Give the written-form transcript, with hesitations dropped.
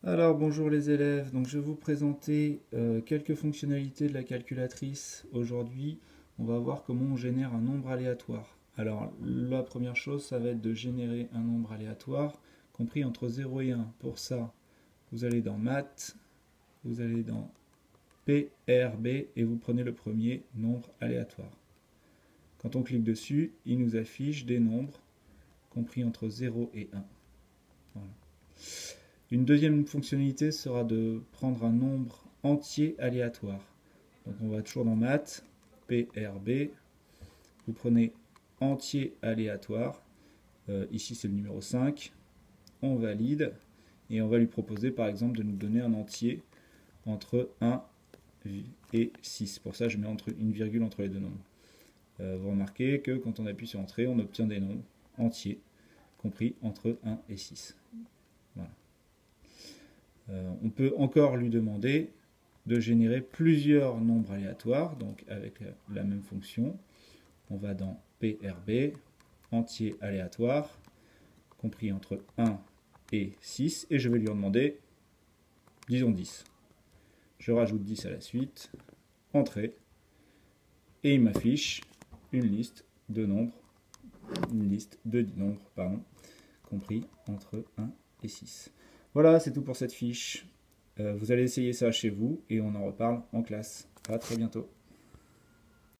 Alors bonjour les élèves, donc je vais vous présenter quelques fonctionnalités de la calculatrice. Aujourd'hui, on va voir comment on génère un nombre aléatoire. Alors la première chose, ça va être de générer un nombre aléatoire compris entre 0 et 1. Pour ça, vous allez dans Maths, vous allez dans PRB et vous prenez le premier nombre aléatoire. Quand on clique dessus, il nous affiche des nombres compris entre 0 et 1. Voilà. Une deuxième fonctionnalité sera de prendre un nombre entier aléatoire. Donc on va toujours dans Maths, PRB, vous prenez entier aléatoire, ici c'est le numéro 5, on valide, et on va lui proposer par exemple de nous donner un entier entre 1 et 6. Pour ça je mets une virgule entre les deux nombres. Vous remarquez que quand on appuie sur Entrée, on obtient des nombres entiers, compris entre 1 et 6. Voilà. On peut encore lui demander de générer plusieurs nombres aléatoires, donc avec la même fonction. On va dans PRB, entier aléatoire, compris entre 1 et 6, et je vais lui en demander, disons 10. Je rajoute 10 à la suite, Entrée, et il m'affiche une liste de nombres, compris entre 1 et 6. Voilà, c'est tout pour cette fiche. Vous allez essayer ça chez vous et on en reparle en classe. À très bientôt.